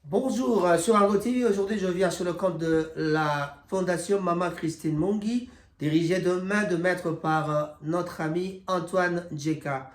Bonjour, sur Argo TV, aujourd'hui je viens sur le compte de la Fondation Maman Christine Mongi, dirigée de main de maître par notre ami Antoine Djeka,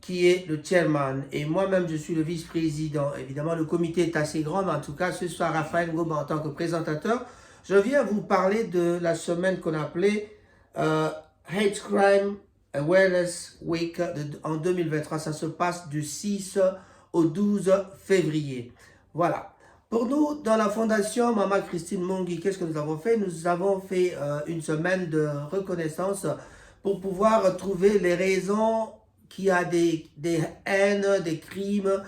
qui est le chairman, et moi-même je suis le vice-président. Évidemment, le comité est assez grand, mais en tout cas, ce soir, Raphaël Ngoba en tant que présentateur, je viens vous parler de la semaine qu'on a appelée Hate Crime Awareness Week en 2023. Ça se passe du 6 au 12 février. Voilà. Pour nous, dans la fondation Maman Christine Mongi, qu'est-ce que nous avons fait? Nous avons fait une semaine de reconnaissance pour pouvoir trouver les raisons qu'il y a des haines, des crimes.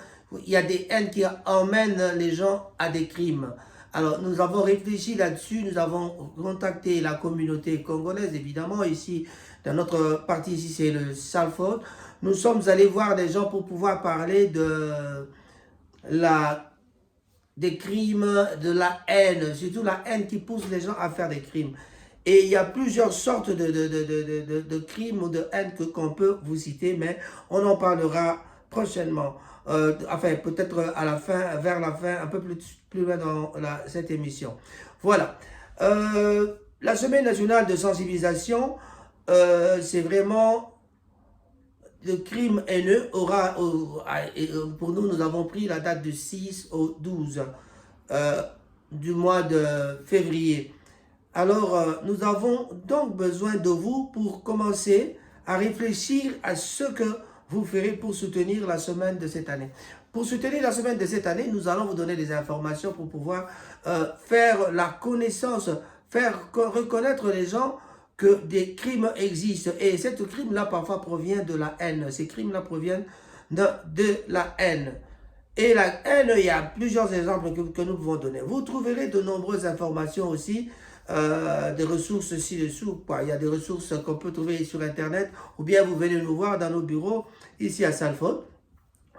Il y a des haines qui emmènent les gens à des crimes. Alors, nous avons réfléchi là-dessus, nous avons contacté la communauté congolaise, évidemment, ici, dans notre partie ici, c'est le Salford. Nous sommes allés voir des gens pour pouvoir parler des crimes, de la haine, surtout la haine qui pousse les gens à faire des crimes. Et il y a plusieurs sortes de crimes ou de haine qu'on peut vous citer, mais on en parlera prochainement. Enfin, peut-être à la fin, vers la fin, un peu plus loin dans cette émission. Voilà. La semaine nationale de sensibilisation, c'est vraiment le crime haineux aura, pour nous, nous avons pris la date du 6 au 12 du mois de février. Alors, nous avons donc besoin de vous pour commencer à réfléchir à ce que vous ferez pour soutenir la semaine de cette année. Pour soutenir la semaine de cette année, nous allons vous donner des informations pour pouvoir faire la connaissance, faire reconnaître les gens que des crimes existent. Et ces crimes-là, parfois, proviennent de la haine. Ces crimes-là proviennent de la haine. Et la haine, il y a plusieurs exemples que nous pouvons donner. Vous trouverez de nombreuses informations aussi, des ressources ci-dessous. Il y a des ressources qu'on peut trouver sur Internet, ou bien vous venez nous voir dans nos bureaux, ici à Salford.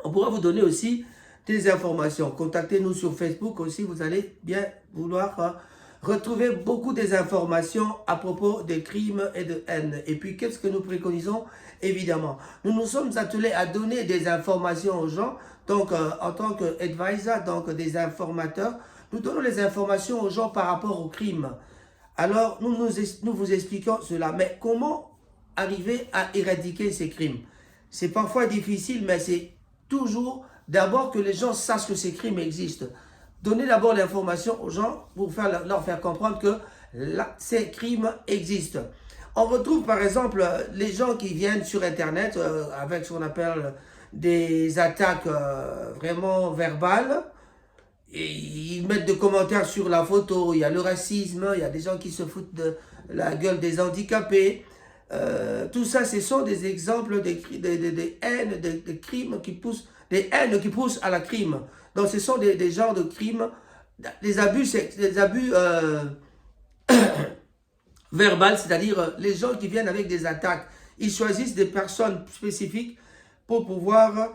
On pourra vous donner aussi des informations. Contactez-nous sur Facebook aussi, vous allez bien vouloir retrouver beaucoup des informations à propos des crimes et de haine. Et puis, qu'est-ce que nous préconisons? Évidemment, nous nous sommes attelés à donner des informations aux gens. Donc, en tant qu'advisor, donc des informateurs, nous donnons les informations aux gens par rapport aux crimes. Alors, nous vous expliquons cela. Mais comment arriver à éradiquer ces crimes? C'est parfois difficile, mais c'est toujours d'abord que les gens sachent que ces crimes existent. Donnez d'abord l'information aux gens pour leur faire comprendre que ces crimes existent. On retrouve par exemple les gens qui viennent sur Internet avec ce qu'on appelle des attaques vraiment verbales. Et ils mettent des commentaires sur la photo, il y a le racisme, il y a des gens qui se foutent de la gueule des handicapés. Tout ça, ce sont des exemples des haines, des crimes qui poussent, des haines qui poussent à la crime. Donc, ce sont des genres de crimes, des abus verbal, c'est-à-dire les gens qui viennent avec des attaques. Ils choisissent des personnes spécifiques pour pouvoir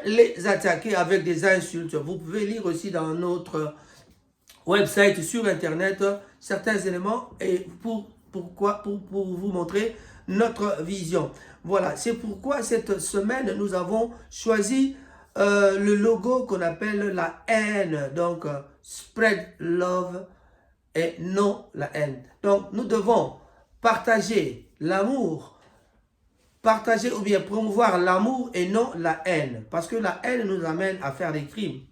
les attaquer avec des insultes. Vous pouvez lire aussi dans notre website sur Internet certains éléments et pour vous montrer notre vision. Voilà, c'est pourquoi cette semaine, nous avons choisi le logo qu'on appelle la haine. Donc, spread love et non la haine. Donc, nous devons partager l'amour, partager ou bien promouvoir l'amour et non la haine. Parce que la haine nous amène à faire des crimes.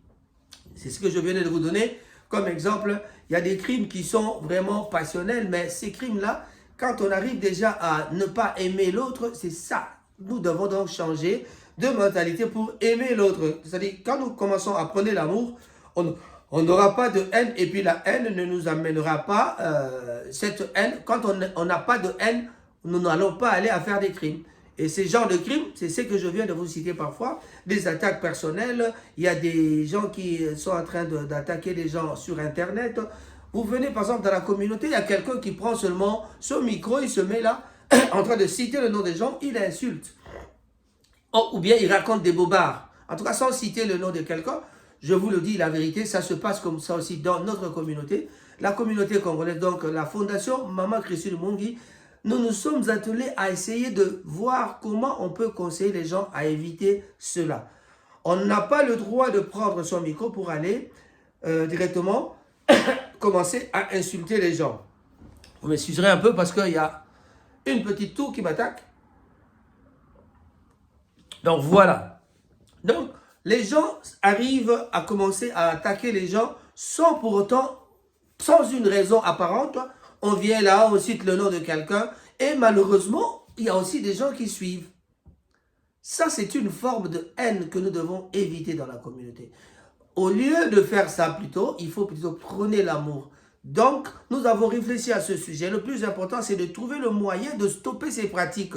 C'est ce que je venais de vous donner comme exemple. Il y a des crimes qui sont vraiment passionnels, mais ces crimes-là, quand on arrive déjà à ne pas aimer l'autre, c'est ça. Nous devons donc changer de mentalité pour aimer l'autre. C'est-à-dire, quand nous commençons à prôner l'amour, on n'aura pas de haine, et puis la haine ne nous amènera pas cette haine. Quand on n'a pas de haine, nous n'allons pas aller à faire des crimes. Et ces genres de crimes, c'est ce que je viens de vous citer parfois, des attaques personnelles, il y a des gens qui sont en train d'attaquer les gens sur Internet. Vous venez par exemple dans la communauté, il y a quelqu'un qui prend seulement son micro, il se met là, en train de citer le nom des gens, il insulte. Oh, ou bien il raconte des bobards. En tout cas, sans citer le nom de quelqu'un, je vous le dis, la vérité, ça se passe comme ça aussi dans notre communauté. La communauté congolaise, donc la fondation Maman Christine Mongi, nous nous sommes attelés à essayer de voir comment on peut conseiller les gens à éviter cela. On n'a pas le droit de prendre son micro pour aller directement commencer à insulter les gens. Vous m'excuserez un peu parce qu'il y a une petite toux qui m'attaque. Donc voilà. Donc les gens arrivent à commencer à attaquer les gens sans pour autant, sans une raison apparente. On vient là, on cite le nom de quelqu'un et malheureusement, il y a aussi des gens qui suivent. Ça, c'est une forme de haine que nous devons éviter dans la communauté. Au lieu de faire ça plutôt, il faut plutôt prôner l'amour. Donc, nous avons réfléchi à ce sujet. Le plus important, c'est de trouver le moyen de stopper ces pratiques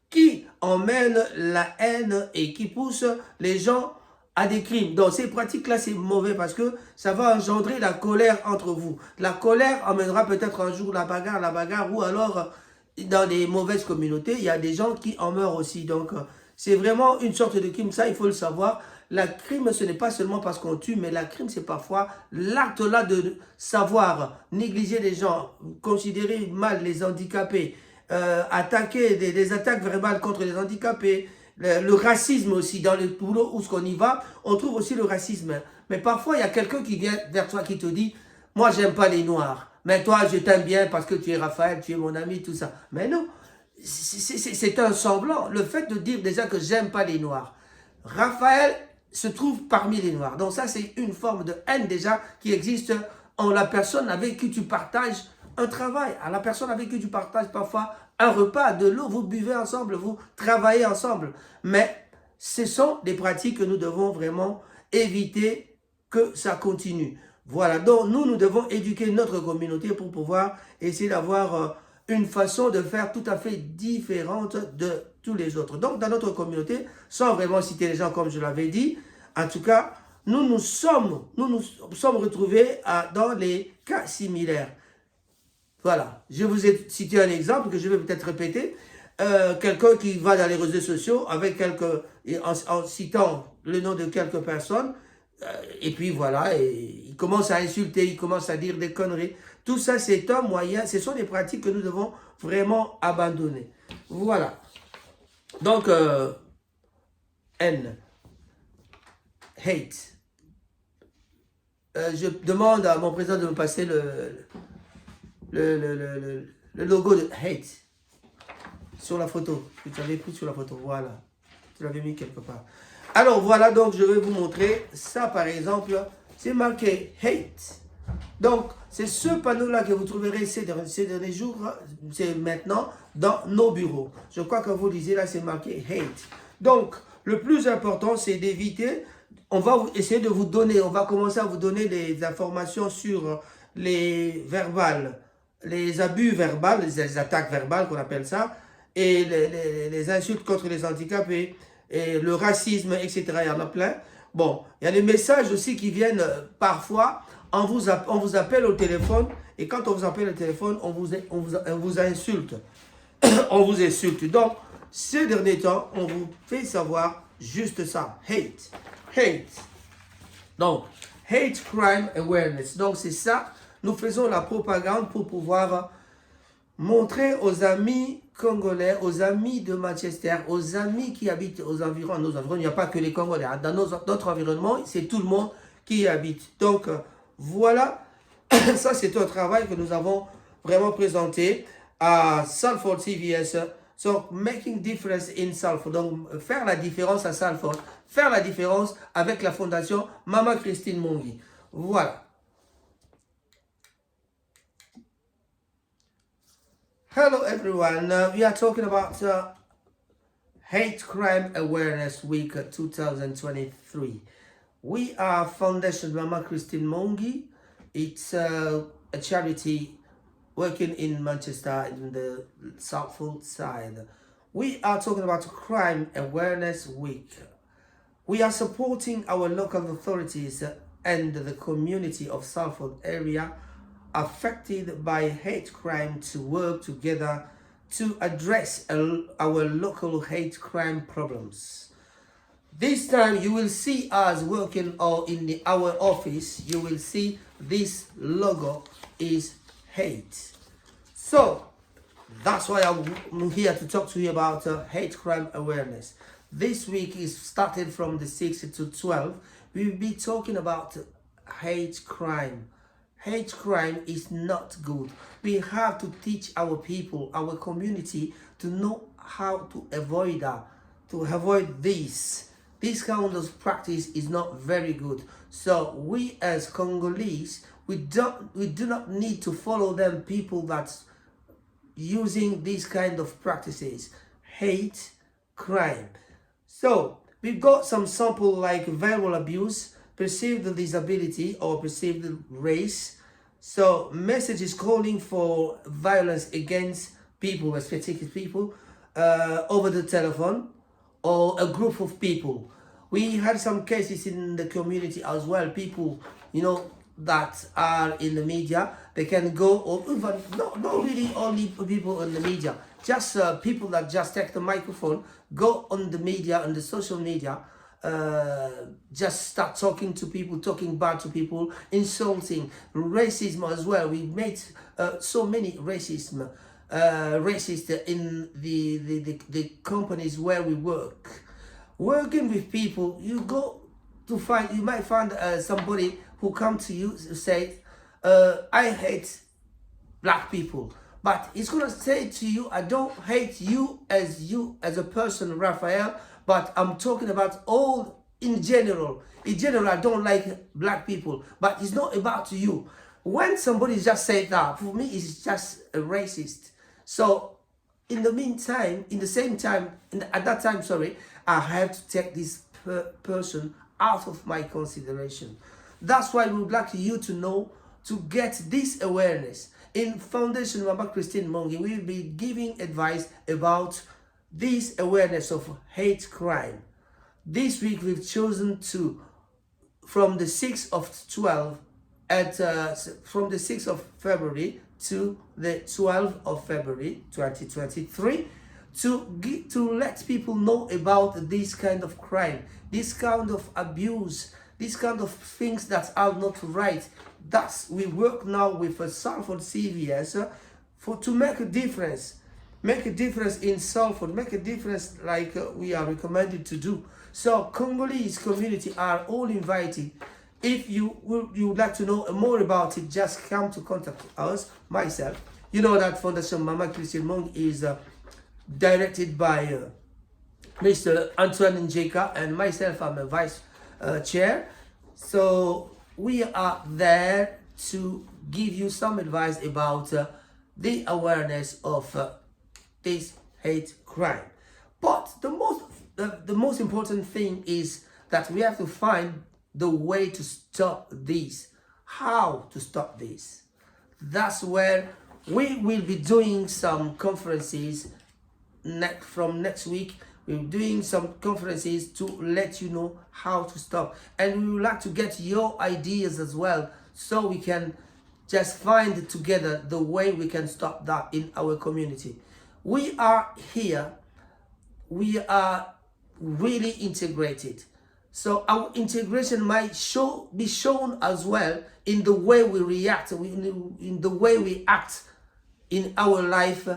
qui emmènent la haine et qui poussent les gens à des crimes. Donc, ces pratiques-là, c'est mauvais parce que ça va engendrer la colère entre vous. La colère emmènera peut-être un jour la bagarre, ou alors, dans les mauvaises communautés, il y a des gens qui en meurent aussi. Donc, c'est vraiment une sorte de crime. Ça, il faut le savoir. La crime, ce n'est pas seulement parce qu'on tue, mais la crime, c'est parfois l'acte là de savoir négliger les gens, considérer mal les handicapés, attaquer des attaques verbales contre les handicapés, le racisme aussi, dans le boulot où ce qu'on y va, on trouve aussi le racisme. Mais parfois, il y a quelqu'un qui vient vers toi qui te dit, moi, j'aime pas les noirs, mais toi, je t'aime bien parce que tu es Raphaël, tu es mon ami, tout ça. Mais non, c'est un semblant. Le fait de dire déjà que j'aime pas les noirs. Raphaël se trouve parmi les noirs. Donc ça, c'est une forme de haine déjà qui existe en la personne avec qui tu partages un travail, à la personne avec qui tu partages parfois un repas, de l'eau, vous buvez ensemble, vous travaillez ensemble. Mais ce sont des pratiques que nous devons vraiment éviter que ça continue. Voilà, donc nous devons éduquer notre communauté pour pouvoir essayer d'avoir une façon de faire tout à fait différente de tous les autres. Donc, dans notre communauté, sans vraiment citer les gens comme je l'avais dit, en tout cas, nous sommes retrouvés dans les cas similaires. Voilà, je vous ai cité un exemple que je vais peut-être répéter. Quelqu'un qui va dans les réseaux sociaux avec en citant le nom de quelques personnes, et puis voilà, et il commence à insulter, il commence à dire des conneries. Tout ça, c'est un moyen, ce sont des pratiques que nous devons vraiment abandonner. Voilà. Donc, haine, hate. Je demande à mon président de me passer le logo de hate sur la photo que tu avais pris sur la photo. Voilà. Tu l'avais mis quelque part. Alors, voilà, donc je vais vous montrer ça, par exemple. C'est marqué hate. Donc, c'est ce panneau-là que vous trouverez ces derniers jours, c'est maintenant dans nos bureaux. Je crois que vous lisez là, c'est marqué hate. Donc, le plus important, c'est d'éviter, on va essayer de vous donner, on va commencer à vous donner des informations sur les verbales, les abus verbaux, les attaques verbales qu'on appelle ça, et les insultes contre les handicapés, et le racisme, etc. Il y en a plein. Bon, il y a des messages aussi qui viennent parfois. On vous appelle au téléphone et quand on vous appelle au téléphone, on vous insulte. On vous insulte. Donc, ces derniers temps, on vous fait savoir juste ça. Hate. Hate. Donc, hate crime awareness. Donc, c'est ça. Nous faisons la propagande pour pouvoir montrer aux amis congolais, aux amis de Manchester, aux amis qui habitent aux environs, nos environs. Il n'y a pas que les Congolais. Dans notre environnement, c'est tout le monde qui y habite. Donc, voilà, ça c'est un travail que nous avons vraiment présenté à Salford CVS. So, making difference in Salford. Donc, faire la différence à Salford. Faire la différence avec la fondation Maman Christine Mongi. Voilà. Hello everyone. We are talking about Hate Crime Awareness Week 2023. We are Foundation Mama Christine Mongi. It's a charity working in Manchester in the Salford side. We are talking about Crime Awareness Week. We are supporting our local authorities and the community of Salford area affected by hate crime to work together to address our local hate crime problems. This time you will see us working in our office. You will see this logo is hate. So that's why I'm here to talk to you about hate crime awareness. This week is started from the 6th to 12th. We will be talking about hate crime. Hate crime is not good. We have to teach our people, our community, to know how to avoid that, to avoid this. This kind of practice is not very good. So we as Congolese, we do not need to follow them people that's using these kind of practices. Hate crime. So we've got some sample like verbal abuse, perceived disability or perceived race. So message is calling for violence against people, specific people, over the telephone or a group of people. We had some cases in the community as well. People, that are in the media, they can go, or even not really only people in the media, just people that just take the microphone, go on the media, on the social media, just start talking to people, talking bad to people, insulting, racism as well. We made so many racist in the companies where we work. Working with people, you might find somebody who come to you to say, I hate black people. But he's going to say to you, I don't hate you as a person, Raphael, but I'm talking about all in general. In general, I don't like black people, but it's not about you. When somebody just said that, for me, it's just a racist. So in the meantime, at that time, I have to take this person out of my consideration. That's why we would like you to know, to get this awareness. In Foundation Mama Christine Mongi, we will be giving advice about this awareness of hate crime. This week we've chosen to, from the 6th of 12, from the 6th of February to the 12th of February 2023, to let people know about this kind of crime, this kind of abuse, these kind of things that are not right. Thus, we work now with Salford CVS to make a difference. Make a difference in Salford, make a difference like we are recommended to do. So, Congolese community are all invited. If you would like to know more about it, just come to contact us, myself. You know that Foundation Mama Christine Mongi is directed by Mr. Antoine Njeka, and myself, I'm a vice chair. So we are there to give you some advice about the awareness of this hate crime. But the most important thing is that we have to find the way to stop this. How to stop this? That's where we will be doing some conferences from next week. We're doing some conferences to let you know how to stop. And we would like to get your ideas as well, so we can just find together the way we can stop that in our community. We are here. We are really integrated. So our integration might be shown as well in the way we react, in the way we act in our life,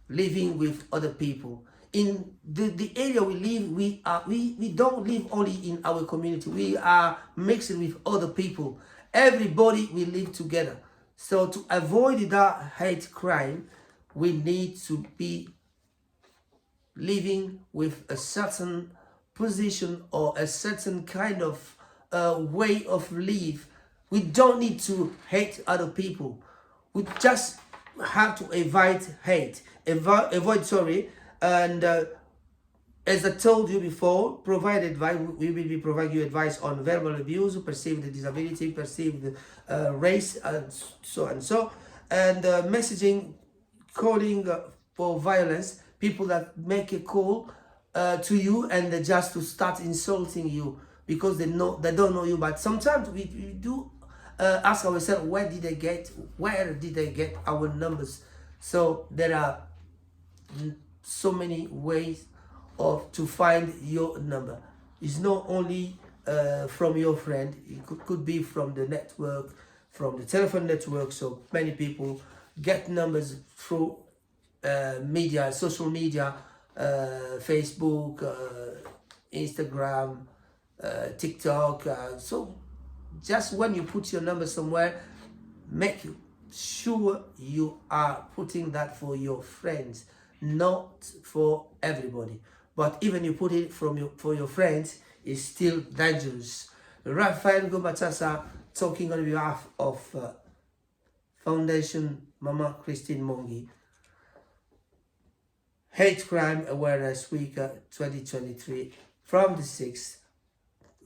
living with other people. In the area we live, we don't live only in our community. We are mixed with other people. Everybody we live together. So to avoid that hate crime, we need to be living with a certain position or a certain kind of way of live. We don't need to hate other people. We just have to avoid hate. And as I told you before, provide advice. We will be providing you advice on verbal abuse, perceived disability, perceived race, and so and so. And messaging, calling for violence, people that make a call to you and they just to start insulting you because they don't know you. But sometimes we do ask ourselves, where did they get our numbers? So there are so many ways to find your number. It's not only from your friend, it could be from the network, from the telephone network. So many people get numbers through media, social media, Facebook, Instagram, TikTok. So just when you put your number somewhere, make sure you are putting that for your friends, not for everybody. But even you put it for your friends, it's still dangerous. Raphael Gomatasa talking on behalf of Foundation Mama Christine Mongi. Hate Crime Awareness Week 2023 from the 6th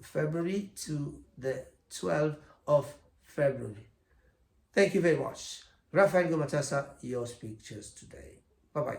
February to the 12th of February. Thank you very much. Raphael Gomatasa, your speeches today. Bye-bye.